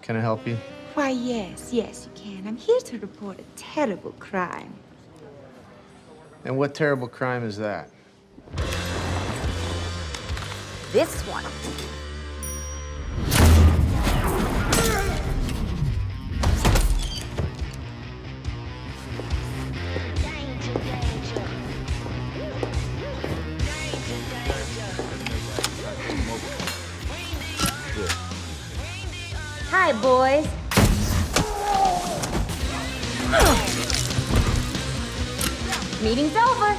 Can I help you? Why, yes, you can. I'm here to report a terrible crime. And what terrible crime is that? This one. Hi, boys. Meeting's over.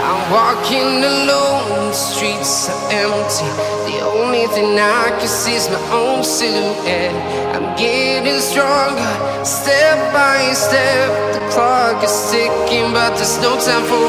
I'm walking alone, the streets are empty. The only thing I can see is my own silhouette. I'm getting stronger, step by step. The clock is ticking, but there's no time for me.